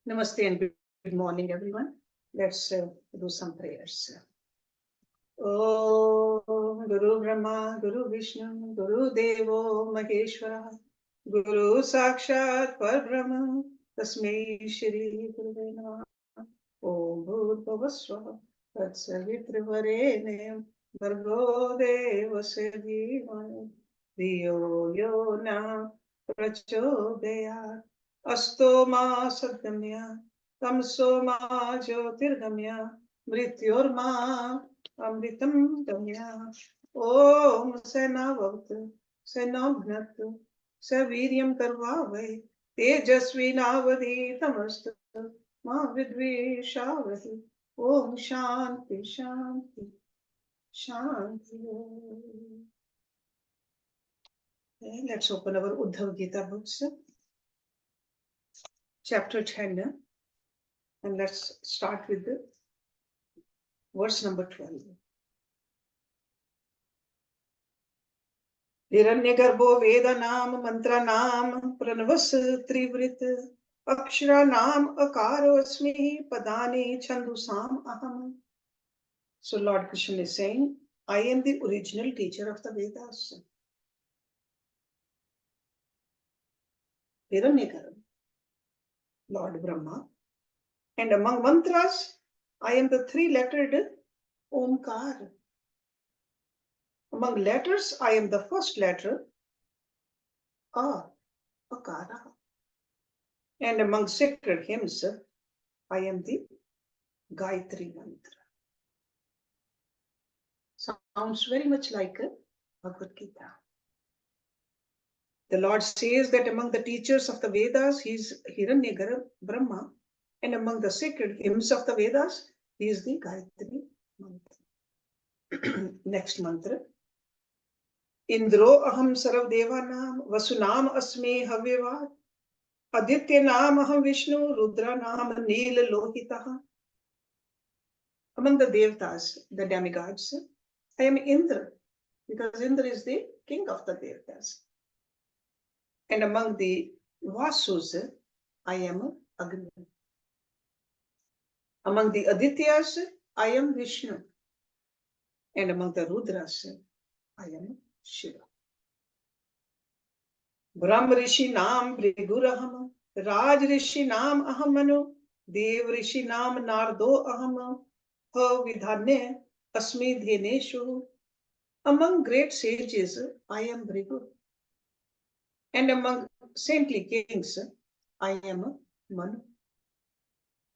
Namaste and good morning, everyone. Let's do some prayers. Om Guru Brahma, Guru Vishnu, Guru Devo Maheshwara, Guru Sakshat Parbrahma, Tasmai Shri Guruve Namah. Om Bhurbhuva Swaha, Tatsavitravarenyam, Bhargo Devasya Dhimani, Dhiyo Yo Na Prachodayat, Asto Ma Sadgamya, Tamso Ma Jyotirgamya, Mrityorma Amritam Gamya. Om Sena Bhavatu, Sena Bhnatu, Saviryam Karvavai, Tejasvi Navaditamastu, Ma Vidvishavahi. Om Shanti Shanti Shanti. Okay, let's open our Uddhava Gita books, chapter 10, and let's start with the verse number 12. Hiranyagarbho Vedanam Mantranam Pranavas Trivrit Aksharanam Akaro Asmi Padani Chandusam Aham. So Lord Krishna is saying, I am the original teacher of the Vedas. Hiranyagarbha, Lord Brahma. And among mantras, I am the three-lettered Omkar. Among letters, I am the first letter, Akara. And among sacred hymns, I am the Gayatri mantra. Sounds very much like Bhagavad Gita. The Lord says that among the teachers of the Vedas, he is Hiranyagarbha Brahma, and among the sacred hymns of the Vedas, he is the Gayatri mantra. Next mantra. Indro aham sarv devanam vasunam asme havyevat aditya nam aham Vishnu rudra nam neel lohitaha. Among the Devatas, the demigods, I am Indra, because Indra is the king of the Devatas. And among the Vasus, I am Agni. Among the Adityas, I am Vishnu. And among the Rudras, I am Shiva. Brahma Rishi Nam Briguraham, Raj Rishi Nam Ahamanu, Dev Rishi Nam Nardo Aham, Vidhane Asmi Dheneshu. Among great sages, I am Brigu. And among saintly kings, I am Manu.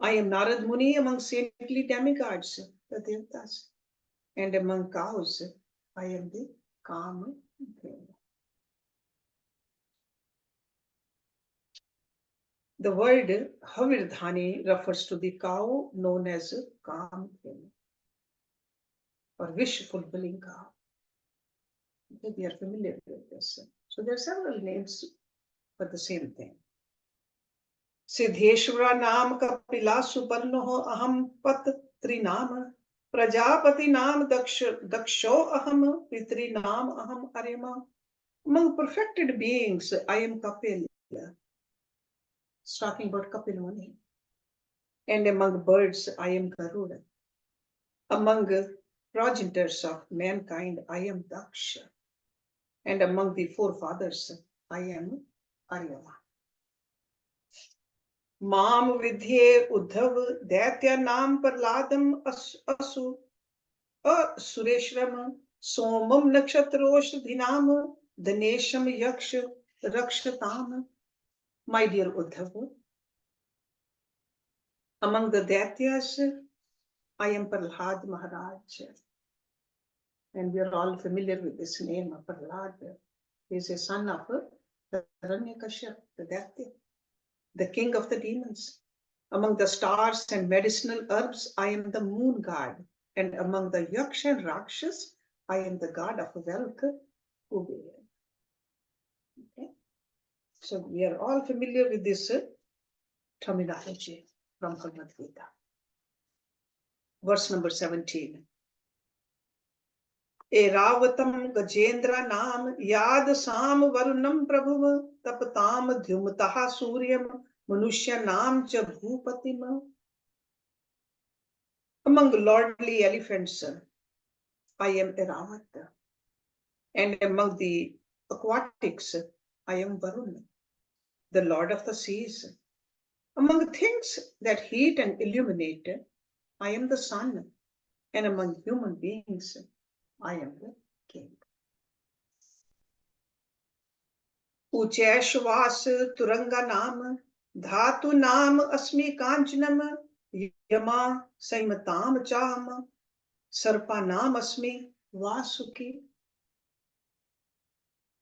I am Narad Muni among saintly demigods, the Devatas. And among cows, I am the Kama Deva. The word Havirdhani refers to the cow known as Kama or wish-fulfilling cow. We are familiar with this. So there are several names for the same thing. Siddheshwara Nam Kapila Suparnoho Aham Pat Trinam Prajapati Nam Daksho Aham Pitri Nam Aham Arima. Among perfected beings, I am Kapil. It's talking about Kapil Muni. And among birds, I am Garuda. Among progenitors of mankind, I am Daksha. And among the forefathers, I am Aryava. Mam Vidhye Uddhava Daitya Nam Parladam Asu Sureshram Somam Nakshatrosh Dhinam Danesham Yaksha Rakshatam. My dear Uddhava, among the Daityas, I am Prahlad Maharaj. And we are all familiar with this name of Prahlad. He is a son of Hiranyakashipu, the Daitya, the king of the demons. Among the stars and medicinal herbs, I am the moon god. And among the Yaksha and Rakshas, I am the god of wealth, Kubera. Okay? So we are all familiar with this terminology from Bhagavad Gita. Verse number 17. Eravatam Gajendra Nam Yad Sam Varunam Prabhuva Tapatam Dhyumataha Suryam Manushya Nam cha Bhupatima. Among lordly elephants, I am Eravat. And among the aquatics, I am Varun, the lord of the seas. Among things that heat and illuminate, I am the sun. And among human beings, I am the king. Ucheshwas Turanga Nam, Dhatu Nam Asmi Kanchanam, Yama Saimatam Cham, Sarpa Nam Asmi Vasuki.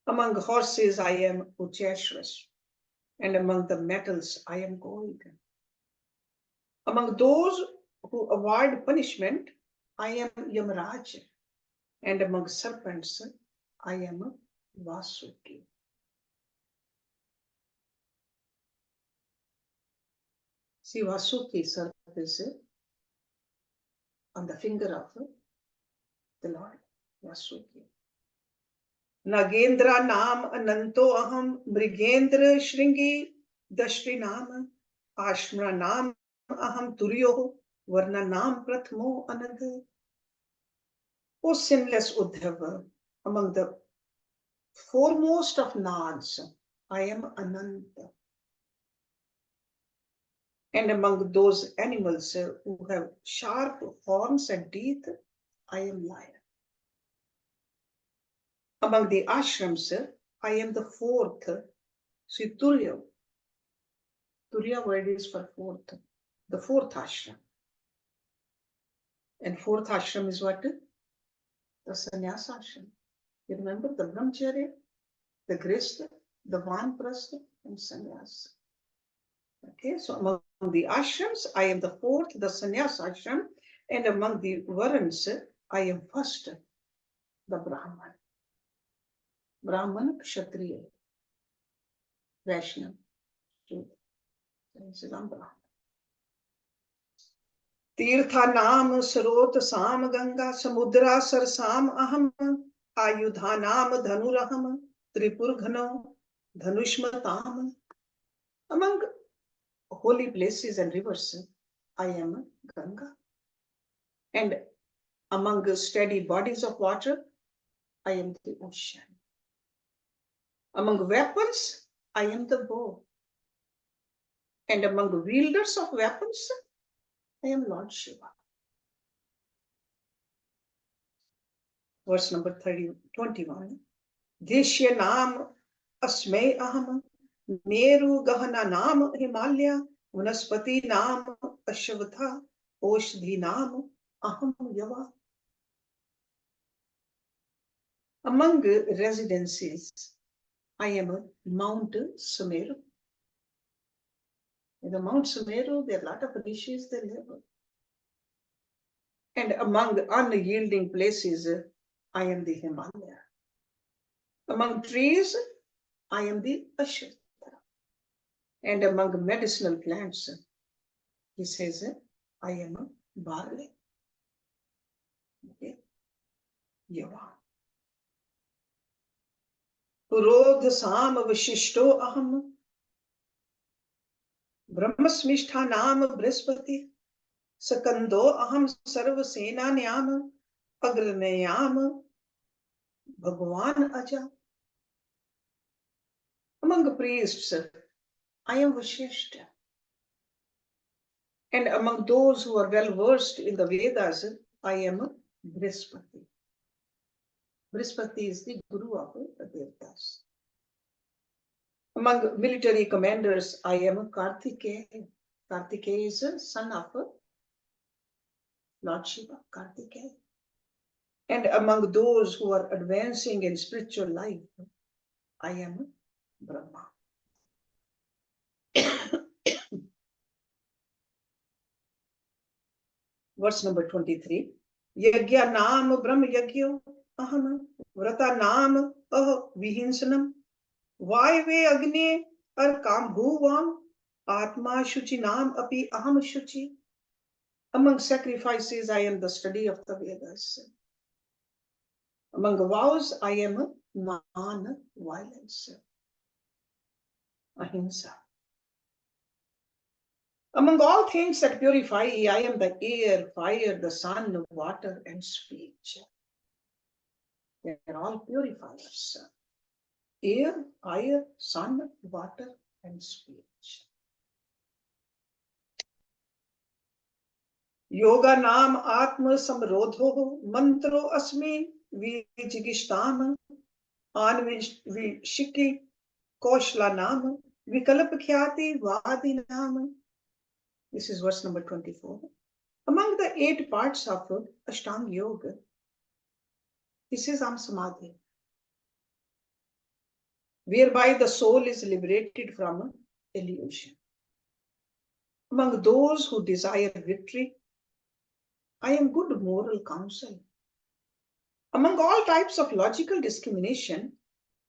Among horses, I am Ucheshwas, and among the metals, I am gold. Among those who avoid punishment, I am Yamaraj, and among serpents, I am Vasuki. See, Vasuki serpent is on the finger of the Lord, Vasuki. Nagendra Nam Ananto Aham Mrigendra Shringi Dashri Nam Ashmra Nam Aham Turyo Varna Nam Prathmo Anad. O sinless Uddhava, among the foremost of Nags, I am Ananta. And among those animals who have sharp horns and teeth, I am lion. Among the ashrams, I am the fourth. See, Turya. Turya word is for fourth. The fourth ashram. And fourth ashram is what? The sannyas ashram. You remember the brahmacharya, the grihastha, the vanaprastha, and sannyas. Okay, so among the ashrams, I am the fourth, the sannyas ashram, and among the varans, I am first, the Brahman. Brahman, Kshatriya, Vaishnav. Tirtha Nam Sarot Sam Ganga Samudra Sarsam Aham Ayudha Nam Dhanuraham Tripurghano Dhanushmatam. Among holy places and rivers, I am Ganga. And among steady bodies of water, I am the ocean. Among weapons, I am the bow. And among wielders of weapons, I am Lord Shiva. Verse number 21. Deshya Nam Asmay Aham Meru Gahana Nam Himalaya Vanaspati Nam Ashvatha Oshdi Nam Aham Yava. Among residences, I am Mount Sumeru. In the Mount Sumeru, there are a lot of rishis that live. And among unyielding places, I am the Himalaya. Among trees, I am the Ashwatthara. And among medicinal plants, he says, I am a barley. Okay. Yava. Purodh Sam Vashishto Aham Brahmasmishta Nam Brihaspati Sakando Aham Sarva Sena Nyam Agranayam Bhagwan Aja. Among priests, I am Vashishta. And among those who are well versed in the Vedas, I am Brihaspati. Brihaspati is the guru of the Vedas. Among military commanders, I am Kartikeya. Kartikeya is a son of Lord Shiva, Kartikeya. And among those who are advancing in spiritual life, I am Brahma. Verse number 23. Yagya Nam Brahma Yagyo Aham Vrata Nam Vihinsanam Vaive Agni Ar Kambhuvam Atma Shuchi Nam Api Aham Shuchi. Among sacrifices, I am the study of the Vedas. Among vows, I am non-violence. Ahimsa. Among all things that purify, I am the air, fire, the sun, water, and speech. They are all purifiers. Air, fire, sun, water, and speech. Yoga naam atma samrodho mantro asmi vijigishtam anvishiki koshla naam vikalp khyati vadi naam. This is verse number 24. Among the 8 parts of Ashtanga Yoga, this is Samadhi, whereby the soul is liberated from illusion. Among those who desire victory, I am good moral counsel. Among all types of logical discrimination,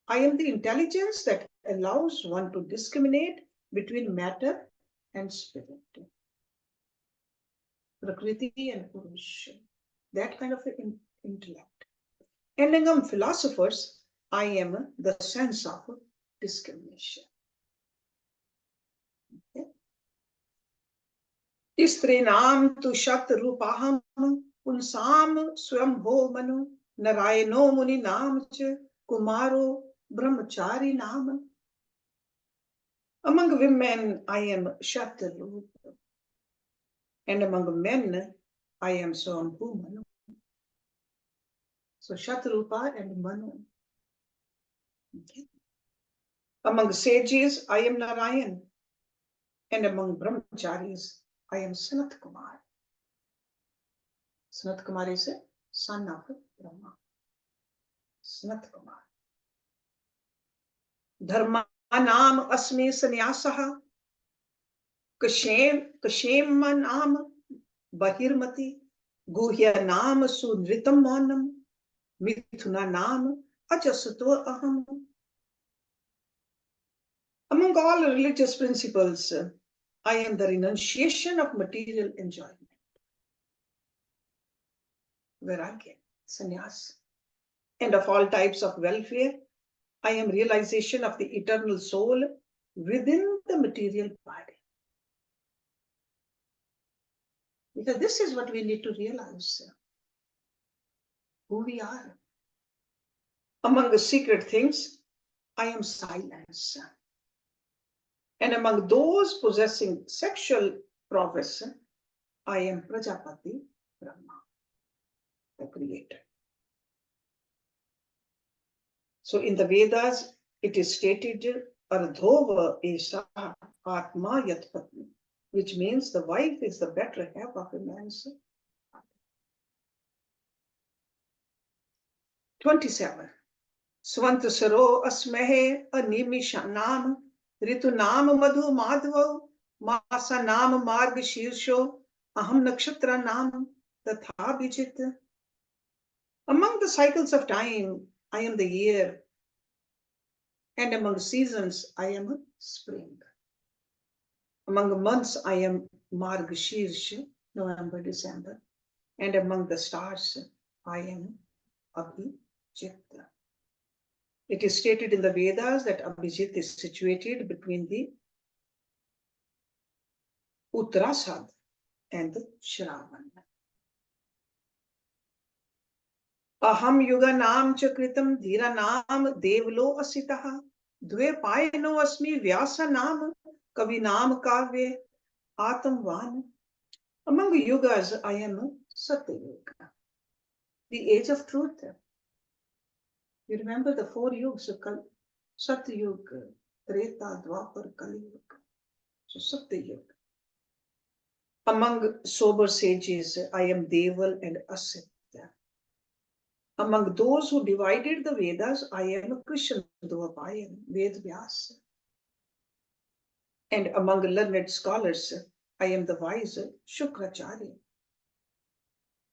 I am the intelligence that allows one to discriminate between matter and spirit, Prakriti and Purusha, that kind of intellect. And among philosophers, I am the sense of discrimination. Istrinam tu shat rupaham unsam swambho manu narayano muni nam cha kumaro brahmachari nam. Among women, I am shat rupa, and among men, I am swambho manu. So shat rupa and manu. Okay. Among sages, I am Narayan, and among brahmacharis, I am Sanat Kumar. Sanat Kumar is a son of Brahma. Sanat Kumar. Dharma naam asmi sanyasaha kashem naam bahirmati guhya naam sunritam manam mithuna naam ajasato aham. Among all religious principles, I am the renunciation of material enjoyment. Vairagya, sannyas. And of all types of welfare, I am realization of the eternal soul within the material body. Because this is what we need to realize, who we are. Among the secret things, I am silence. And among those possessing sexual prowess, I am Prajapati Brahma, the creator. So in the Vedas, it is stated, Ardhova Esha Atma Yatpatni, which means the wife is the better half of a man's body. 27. Svantasaro Asmehe Animishanam Ritunam Madhu Madhavo Masanam Marg Shirsho Aham Nakshatra Nam Tatha Bijit. Among the cycles of time, I am the year, and among seasons, I am spring. Among months, I am Margashirsha, November, December, and among the stars, I am Abhijit. It is stated in the Vedas that Abhijit is situated between the Uttarashad and the Shravan. Aham yuga naam chakritam dhira naam devlo asitaha dve payano asmi vyasa naam kavi naam kavye atamvan. Among yugas, I am Satya Yuga, the age of truth. You remember the 4 yugas, Satya Yuga, Treta, Dwapar, Kali Yuga. So Satya Yuga. Among sober sages, I am Deval and Asitya. Among those who divided the Vedas, I am Krishna Dvapayan, Ved Vyasa. And among learned scholars, I am the wise Shukracharya,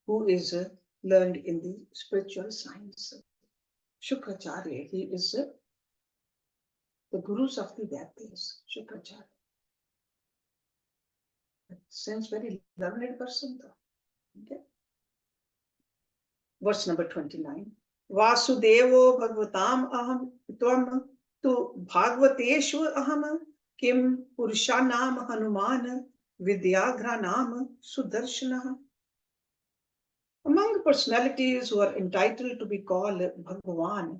who is learned in the spiritual science. Shukracharya, he is the gurus of the Vedas, Shukracharya. That sounds very learned person though. Okay. Verse number 29. Vasudevo Bhagavatam aham tvam tu bhagavateshu aham kim purushanam hanuman Vidyagranam Sudarshanah. Among personalities who are entitled to be called Bhagavan,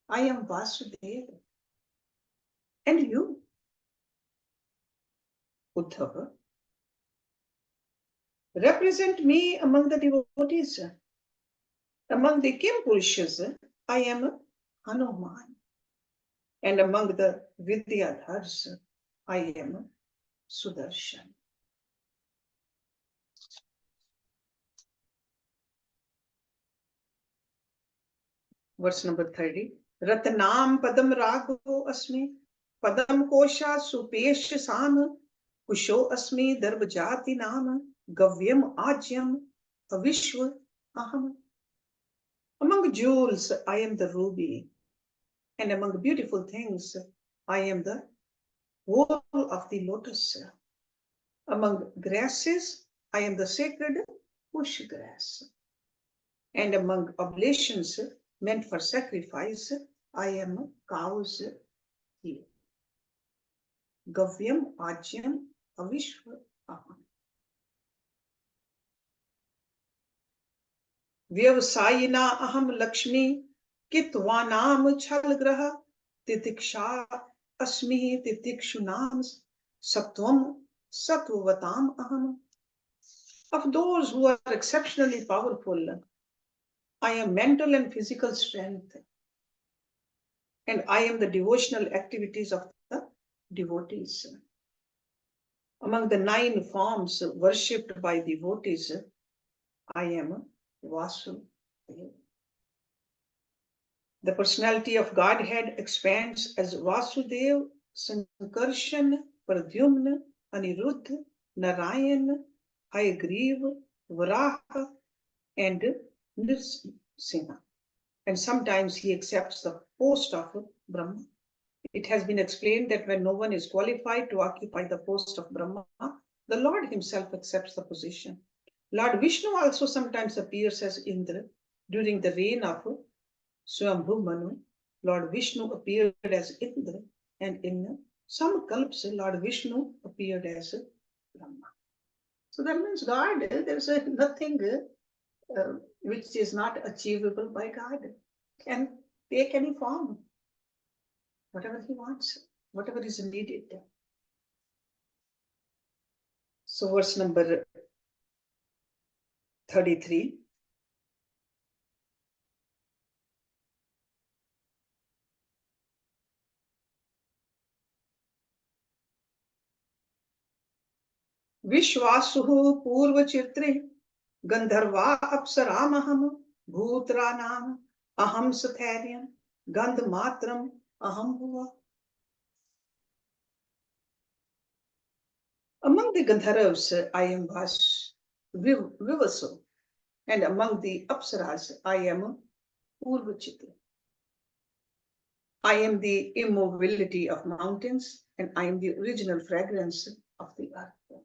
I am Vasudeva. And you, Uddhava, represent me among the devotees. Among the Kim Purushas, I am Hanuman. And among the Vidyadhars, I am Sudarshan. Verse number 30. Ratnam Padam Ragho Asmi, Padam Kosha Supesh Sam, Kusho Asmi Darbajati Nam, Gavyam Ajyam, Avishwa Aham. Among jewels, I am the ruby, and among beautiful things, I am the wool of the lotus. Among grasses, I am the sacred bush grass. And among oblations meant for sacrifice, I am cow's heel. Gavyam Ajyam Avishwa Aham. Vyavasayina Aham Lakshmi Kitvanam Chalgraha Titiksha Asmi Titikshunam Sattvam Sattvavatam Aham. Of those who are exceptionally powerful, I am mental and physical strength, and I am the devotional activities of the devotees. Among the 9 forms worshipped by devotees, I am Vasudeva. The personality of Godhead expands as Vasudeva, Sankarshan, Pradyumna, Aniruddha, Narayan, Hayagriva, Varaha, and Nrsimha. And sometimes he accepts the post of Brahma. It has been explained that when no one is qualified to occupy the post of Brahma, the Lord himself accepts the position. Lord Vishnu also sometimes appears as Indra. During the reign of Swambhu Manu, Lord Vishnu appeared as Indra, and in some kalps, Lord Vishnu appeared as Brahma. So that means God, there's nothing which is not achievable by God. Can take any form, whatever he wants, whatever is needed. So verse number 33. Vishwasuhu Purva Chitri Gandharva Apsaramaham Bhutranam Aham Satharyam Gandhamatram Aham Bhuva. Among the Gandharvas, I am Vivasu, and among the Apsaras, I am Purvachitra. I am the immovability of mountains, and I am the original fragrance of the earth.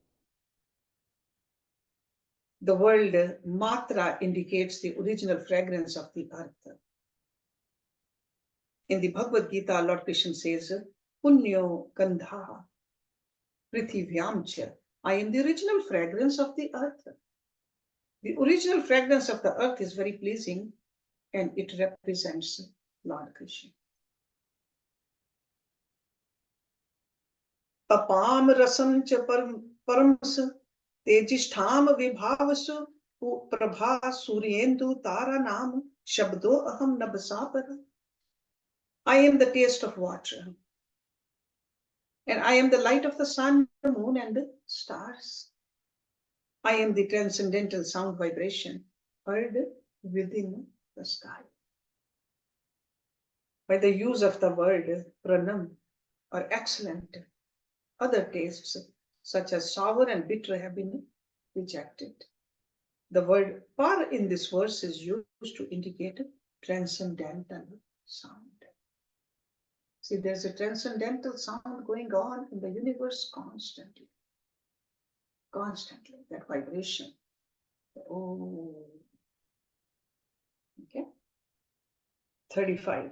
The word Matra indicates the original fragrance of the earth. In the Bhagavad Gita, Lord Krishna says, Punyo Gandha Prithivyamcha. I am the original fragrance of the earth. The original fragrance of the earth is very pleasing, and it represents Lord Krishna. Apam rasam cha paramsa tejishtham vibhavasu prabha suryendu tara nam shabdo aham nabasapara. I am the taste of water, and I am the light of the sun, the moon, and the stars. I am the transcendental sound vibration heard within the sky. By the use of the word pranam or excellent, other tastes such as sour and bitter have been rejected. The word par in this verse is used to indicate transcendental sound. See, there's a transcendental sound going on in the universe constantly. Constantly, that vibration. Oh. Okay. 35.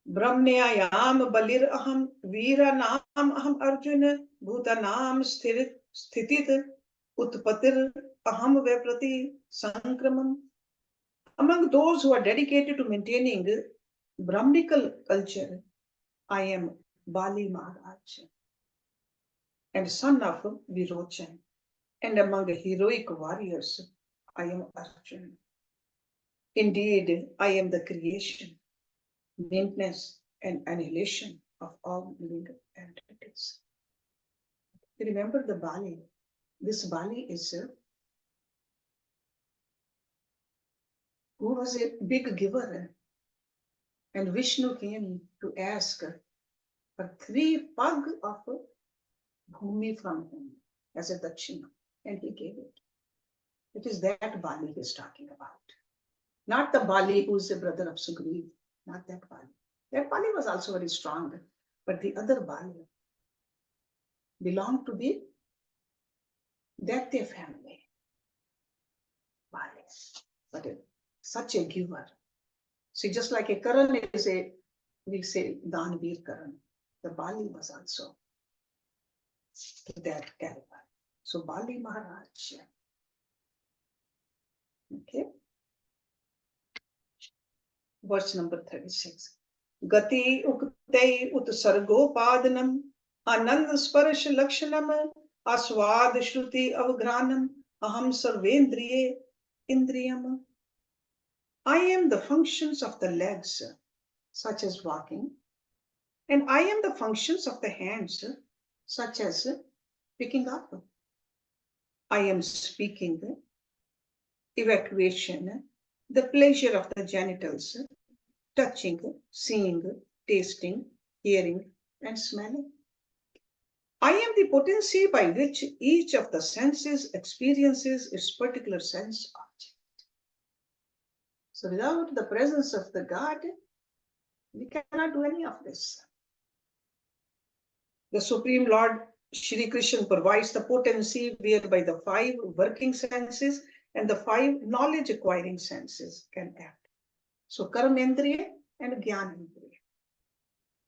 Brahmnayam balir aham veera naam aham arjuna bhutanam sthirit sthitit, utpatir, aham vaprati, sankramam. Among those who are dedicated to maintaining Brahminical culture, I am Bali Maharaj and son of Virochan. And among the heroic warriors, I am Arjuna. Indeed, I am the creation, maintenance, and annihilation of all living entities. Remember the Bali. This Bali is who was a big giver, and Vishnu came to ask for 3 pug of bhumi from him as a dakshina, and he gave it. It is that Bali he is talking about. Not the Bali who is a brother of Sugriv, not that Bali. That Bali was also very strong, but the other Bali belonged to the Daitya family. Bali, but such a giver. See, just like a Karan is a, we say, Danveer Karan, the Bali was also that caliber. So Bali Maharaj. Okay. Verse number 36. Gati ukte utsargopadanam anand sparsh lakshanam aswad shruti avgranam aham sarvendriye indriyam. I am the functions of the legs, such as walking, and I am the functions of the hands, such as picking up. I am speaking, evacuation, the pleasure of the genitals, touching, seeing, tasting, hearing, and smelling. I am the potency by which each of the senses experiences its particular sense object. So without the presence of the God, we cannot do any of this. The Supreme Lord Shri Krishna provides the potency whereby the 5 working senses and the 5 knowledge acquiring senses can act. So Karmendriya and Gyanendriya.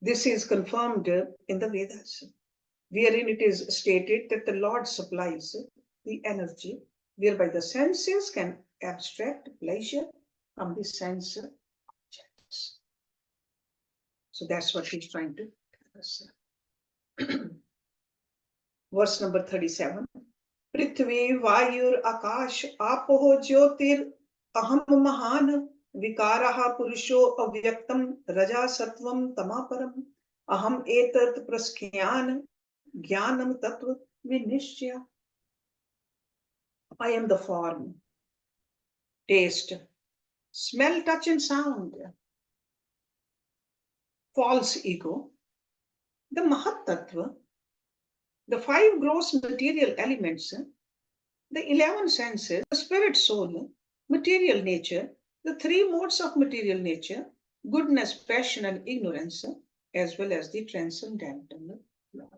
This is confirmed in the Vedas, wherein it is stated that the Lord supplies the energy whereby the senses can abstract pleasure from the sense objects. So that's what he's trying to tell us. Verse number 37. Prithvi Vayur Akash Apoho Jyotir Aham Mahan Vikaraha Purusho Avyaktam Raja Sattvam Tamaparam Aham Etat Praskyan Jnanam Tattva Vinishya. I am the form, taste, smell, touch, and sound. False ego, the Mahat Tattva, the 5 gross material elements, the 11 senses, the spirit soul, material nature, the 3 modes of material nature, goodness, passion, and ignorance, as well as the transcendental Lord.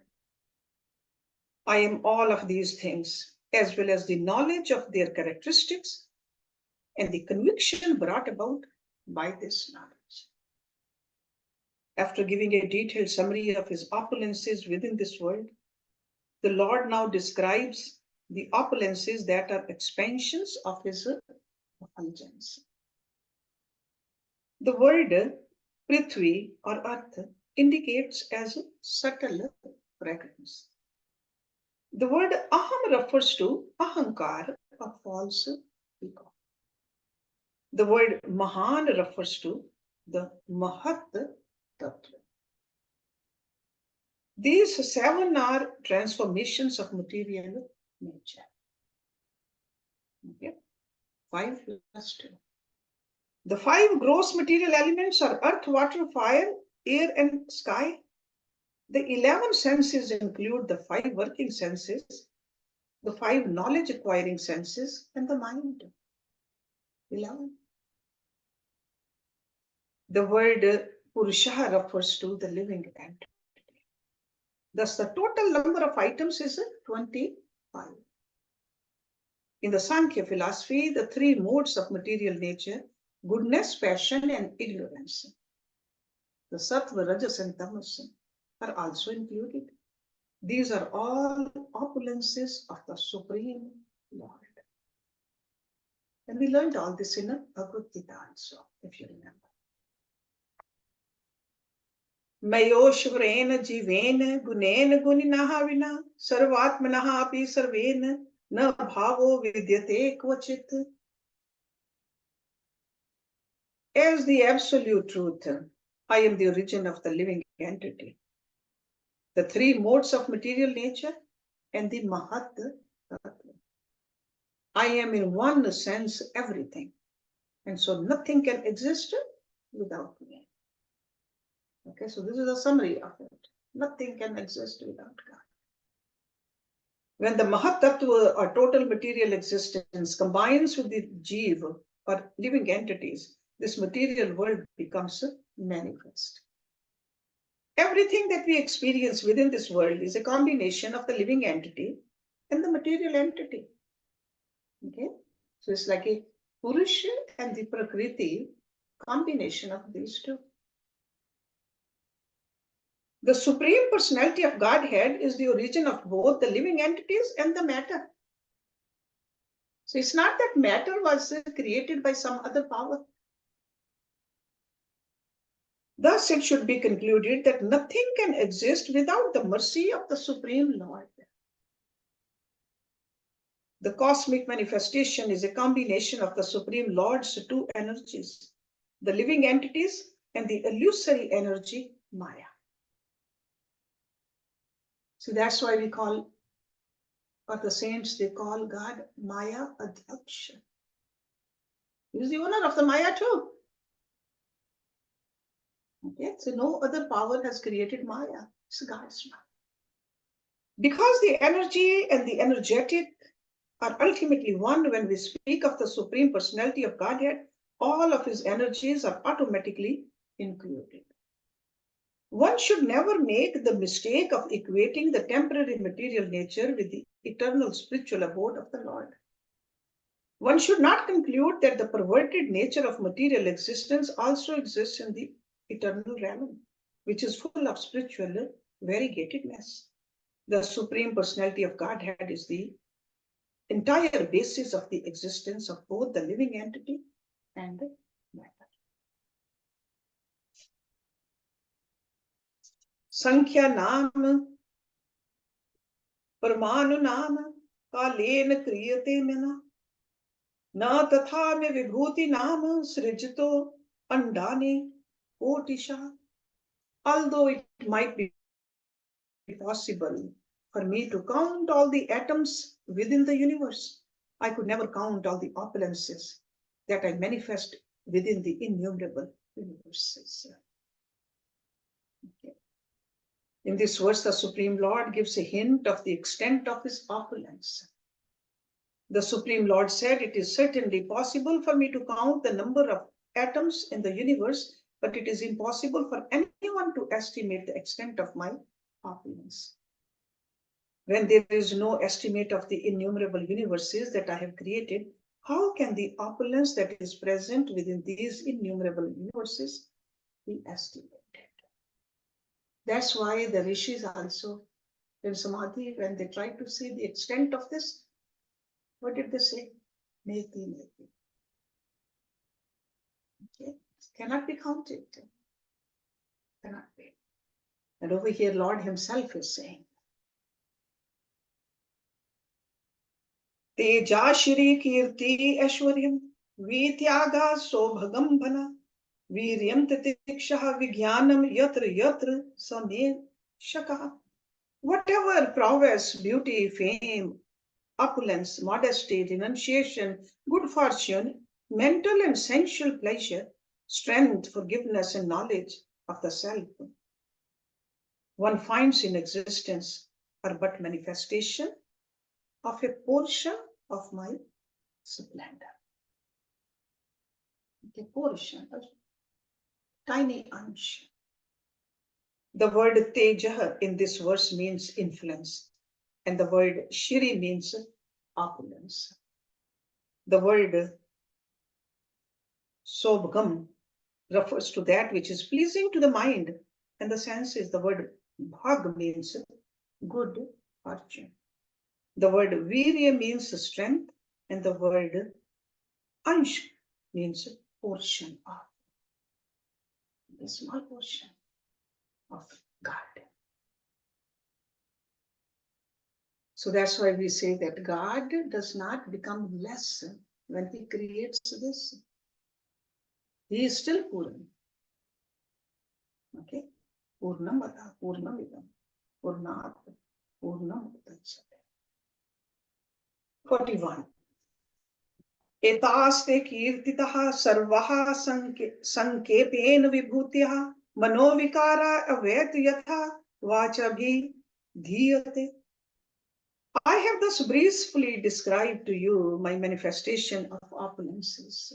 I am all of these things, as well as the knowledge of their characteristics and the conviction brought about by this knowledge. After giving a detailed summary of his opulences within this world, the Lord now describes the opulences that are expansions of his effulgence. The word Prithvi or earth indicates as subtle fragrance. The word Aham refers to Ahankar or false ego. The word Mahan refers to the Mahat Tattva. These 7 are transformations of material nature. Okay. 5 plus 2. The 5 gross material elements are earth, water, fire, air, and sky. The 11 senses include the 5 working senses, the 5 knowledge acquiring senses, and the mind. 11. The word Purusha refers to the living entity. Thus, the total number of items is 25. In the Sankhya philosophy, the 3 modes of material nature, goodness, passion, and ignorance, the Sattva, Rajas, and Tamas, are also included. These are all opulences of the Supreme Lord. And we learned all this in Uddhava Gita also, if you remember. Mayoshvrena jivena gunena guninaha vina sarvatmanaha api sarvena na bhavo vidyate kvachit. As the absolute truth, I am the origin of the living entity. The three modes of material nature and the Mahat Tattva. I am in one sense everything, and so nothing can exist without me. Okay, so this is a summary of it. Nothing can exist without God. When the Mahat Tattva or total material existence combines with the Jiva or living entities, this material world becomes manifest. Everything that we experience within this world is a combination of the living entity and the material entity. Okay, so it's like a Purusha and the Prakriti combination of these two. The Supreme Personality of Godhead is the origin of both the living entities and the matter. So it's not that matter was created by some other power. Thus, it should be concluded that nothing can exist without the mercy of the Supreme Lord. The cosmic manifestation is a combination of the Supreme Lord's two energies, the living entities and the illusory energy, Maya. So that's why we call, or the saints, they call God Maya Adhyaksha. He is the owner of the Maya too. Okay, so no other power has created Maya. It's God's Maya. Because the energy and the energetic are ultimately one when we speak of the Supreme Personality of Godhead, all of his energies are automatically included. One should never make the mistake of equating the temporary material nature with the eternal spiritual abode of the Lord. One should not conclude that the perverted nature of material existence also exists in the eternal realm, which is full of spiritual variegatedness. The Supreme Personality of Godhead is the entire basis of the existence of both the living entity and the matter. Sankhya Nam Parmanu Nam Kalena Kriyate Mina Na Tatha Me Vibhuti Nam Srijito Andani Kotisha. Although it might be possible for me to count all the atoms within the universe, I could never count all the opulences that I manifest within the innumerable universes. Okay. In this verse, the Supreme Lord gives a hint of the extent of his opulence. The Supreme Lord said, "It is certainly possible for me to count the number of atoms in the universe, but it is impossible for anyone to estimate the extent of my opulence." When there is no estimate of the innumerable universes that I have created, how can the opulence that is present within these innumerable universes be estimated? That's why the rishis also in Samadhi, when they try to see the extent of this, what did they say? Neti, neti. Okay, it cannot be counted. Cannot be. And over here, Lord himself is saying, Teja Shri Kirti Ashwaryam Vityaga Sobhagam Bhana Viryam Tatikshaha Vigyanam Yatra Yatra Same Shaka. Whatever prowess, beauty, fame, opulence, modesty, renunciation, good fortune, mental and sensual pleasure, strength, forgiveness, and knowledge of the self one finds in existence are but manifestation of a portion of my splendor. A portion, a tiny ansh. The word Teja in this verse means influence, and the word Shri means opulence. The word Sobhagam refers to that which is pleasing to the mind and the senses. The word Bhag means good fortune. The word virya means strength, and the word ansh means portion of, a small portion of God. So that's why we say that God does not become less when He creates this. He is still Purna. Okay? Purnamada, Purnamidam, Purnat, Purnamudachyate. 41. एतास्ते कीर्तितः सर्वः संकेपेन विभूतिः मनोविकारा अवैत यथा वाचाभिधीयते. I have thus briefly described to you my manifestation of opulences,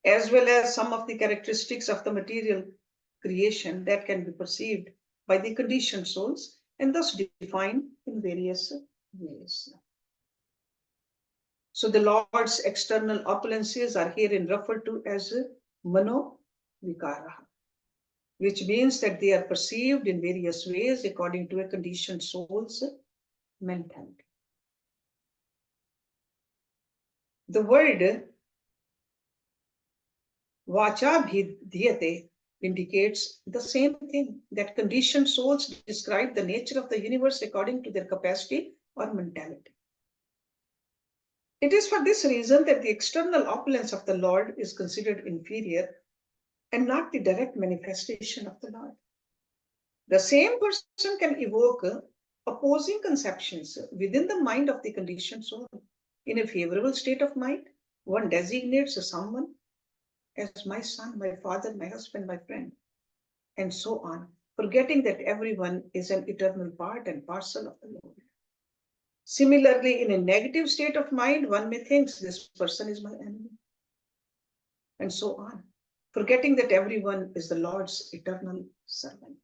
as well as some of the characteristics of the material creation that can be perceived by the conditioned souls and thus defined in various ways. So the Lord's external opulences are herein referred to as mano vikara, which means that they are perceived in various ways according to a conditioned soul's mentality. The word vachabhidhyate indicates the same thing, that conditioned souls describe the nature of the universe according to their capacity or mentality. It is for this reason that the external opulence of the Lord is considered inferior and not the direct manifestation of the Lord. The same person can evoke opposing conceptions within the mind of the conditioned soul. In a favorable state of mind, one designates someone as my son, my father, my husband, my friend, and so on, forgetting that everyone is an eternal part and parcel of the Lord. Similarly, in a negative state of mind, one may think this person is my enemy, and so on, forgetting that everyone is the Lord's eternal servant.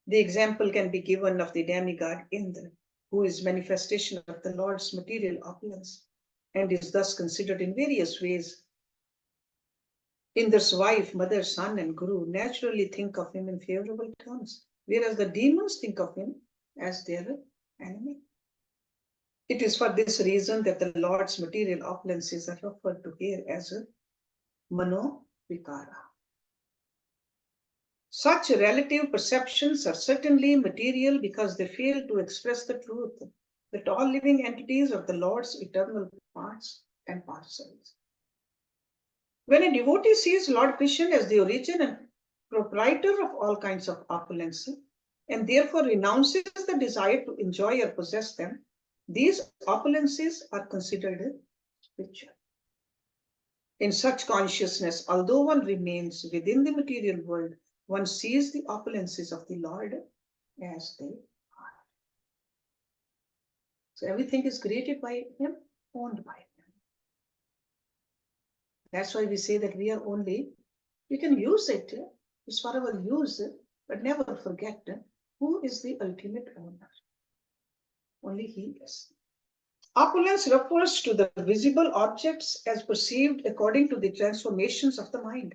The example can be given of the demigod Indra, who is manifestation of the Lord's material opulence and is thus considered in various ways. Indra's wife, mother, son, and guru naturally think of him in favorable terms, whereas the demons think of him as their enemy. It is for this reason that the Lord's material opulences are referred to here as mano vikara. Such relative perceptions are certainly material because they fail to express the truth that all living entities are the Lord's eternal parts and parcels. When a devotee sees Lord Krishna as the origin and proprietor of all kinds of opulence, and therefore renounces the desire to enjoy or possess them, these opulences are considered spiritual. In such consciousness, although one remains within the material world, one sees the opulences of the Lord as they are. So everything is created by Him, owned by Him. That's why we say that we are only, we can use it, it's for our use, but never forget who is the ultimate owner. Only He is. Opulence refers to the visible objects as perceived according to the transformations of the mind.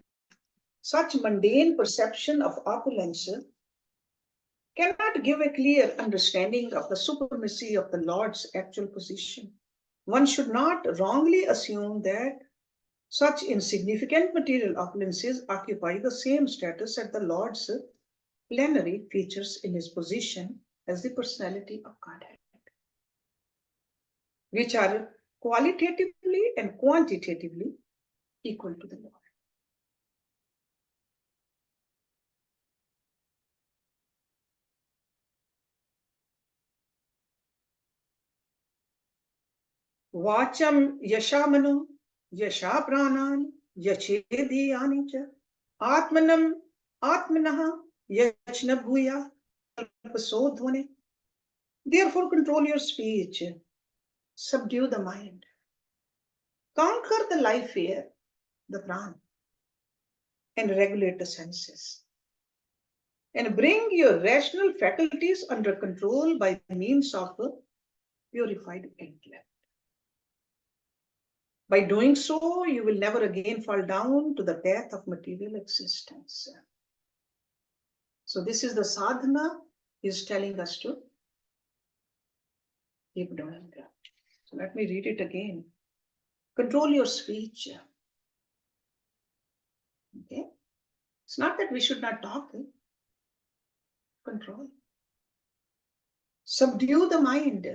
Such mundane perception of opulence cannot give a clear understanding of the supremacy of the Lord's actual position. One should not wrongly assume that such insignificant material opulences occupy the same status as the Lord's plenary features in His position as the personality of Godhead, which are qualitatively and quantitatively equal to the Lord. Vacham yashamano yasha pranan yachediyani cha atmanam atmanaha yachna bhuya kalpasodhvane. Therefore control your speech, subdue the mind, conquer the life fear, the prana, and regulate the senses, and bring your rational faculties under control by means of a purified intellect. By doing so, you will never again fall down to the death of material existence. So this is the sadhana is telling us to keep doing. So let me read it again. Control your speech. Okay? It's not that we should not talk. Control. Subdue the mind.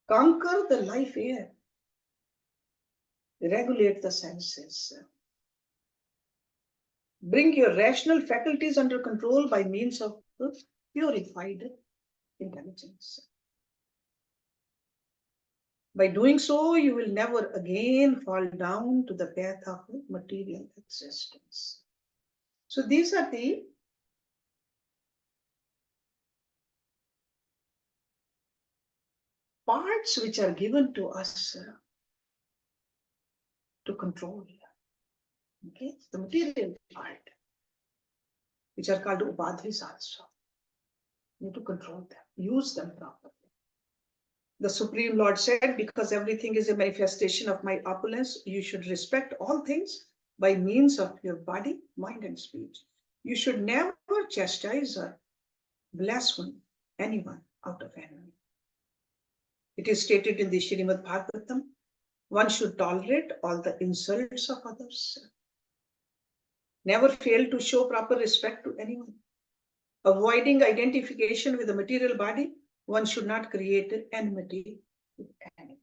Conquer the life air. Regulate the senses. Bring your rational faculties under control by means of purified intelligence. By doing so, you will never again fall down to the path of material existence. So these are the parts which are given to us to control. Okay, the material part, which are called upadhis also. You need to control them, use them properly. The Supreme Lord said, because everything is a manifestation of my opulence, you should respect all things by means of your body, mind, and speech. You should never chastise or blaspheme anyone out of envy. It is stated in the Srimad Bhagavatam, one should tolerate all the insults of others. Never fail to show proper respect to anyone. Avoiding identification with the material body, one should not create enmity with anyone.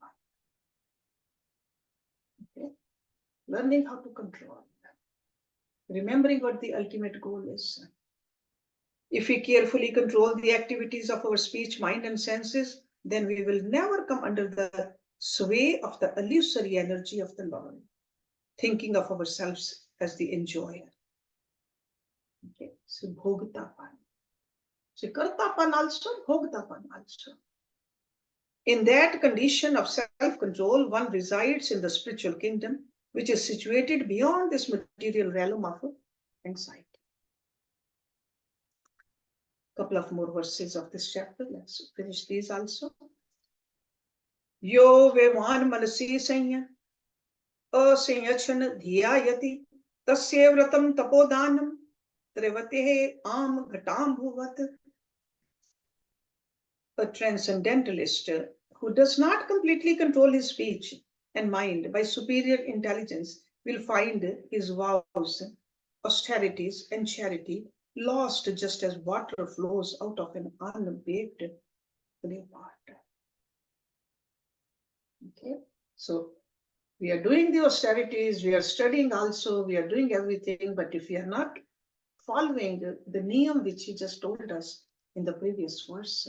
Okay? Learning how to control. Remembering what the ultimate goal is. If we carefully control the activities of our speech, mind, and senses, then we will never come under the sway of the illusory energy of the Lord, thinking of ourselves as the enjoyer. Okay, so bhogtapan. So kartapan also, bhogtapan also. In that condition of self-control, one resides in the spiritual kingdom, which is situated beyond this material realm of anxiety. Couple of more verses of this chapter. Let's finish these also. Yo vevan manasi sanya asanyachan dhyayati tasya vratam tapodanam trivate am ghatam bhuvat. A transcendentalist who does not completely control his speech and mind by superior intelligence will find his vows, austerities, and charity lost just as water flows out of an unbaked clay pot. Okay, so we are doing the austerities, we are studying also, we are doing everything, but if we are not following the niyam which he just told us in the previous verse,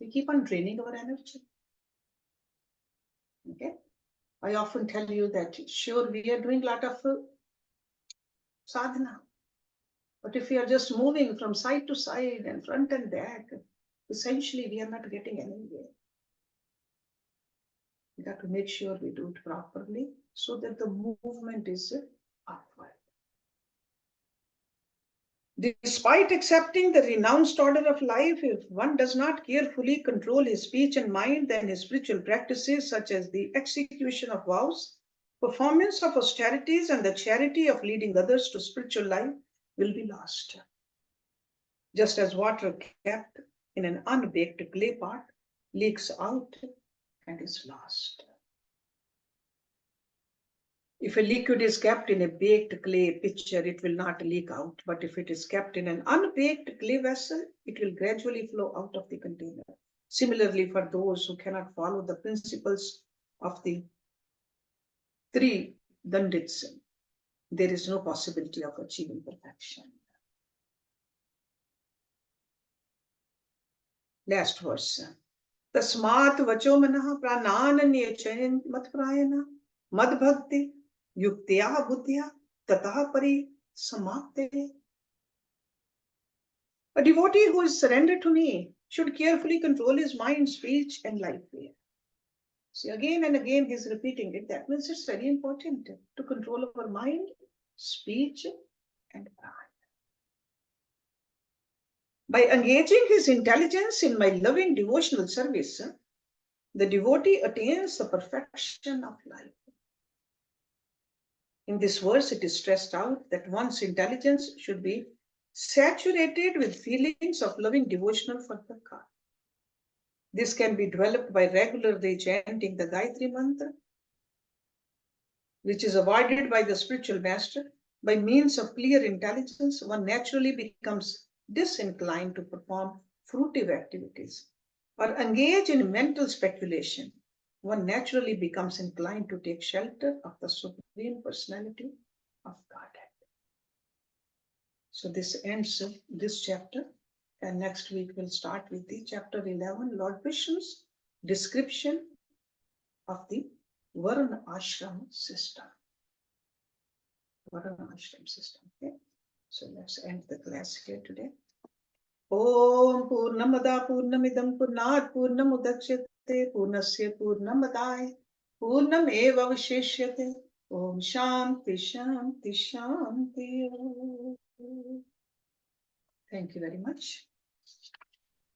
we keep on draining our energy. Okay, I often tell you that sure we are doing a lot of sadhana, but if we are just moving from side to side and front and back, essentially we are not getting anywhere. We have to make sure we do it properly so that the movement is upward. Despite accepting the renounced order of life, if one does not carefully control his speech and mind, then his spiritual practices, such as the execution of vows, performance of austerities, and the charity of leading others to spiritual life, will be lost. Just as water kept in an unbaked clay pot leaks out and is lost. If a liquid is kept in a baked clay pitcher, it will not leak out. But if it is kept in an unbaked clay vessel, it will gradually flow out of the container. Similarly, for those who cannot follow the principles of the three dandits, there is no possibility of achieving perfection. Last verse. Tasmat vacho manah pranananya chayan matprayana madbhakti yuktya buddhya tata pari samapte. A devotee who is surrendered to me should carefully control his mind, speech, and life. See, again and again he's repeating it. That means it's very important to control our mind, speech, and prana. By engaging his intelligence in my loving devotional service, the devotee attains the perfection of life. In this verse, it is stressed out that one's intelligence should be saturated with feelings of loving devotional for the God. This can be developed by regularly chanting the Gayatri mantra, which is avoided by the spiritual master. By means of clear intelligence, one naturally becomes disinclined to perform fruitive activities or engage in mental speculation. One naturally becomes inclined to take shelter of the Supreme Personality of Godhead. So this ends this chapter, and next week we'll start with the chapter 11, Lord Vishnu's description of the Varna Ashram system. Varna Ashram system. Okay, so let's end the class here today. Om Purnamada Purnamidam Purnat Purnamudachyate Purnasya Purnamadai Purnam Eva Visheshyate. Om Shanti Shanti Shanti. Thank you very much.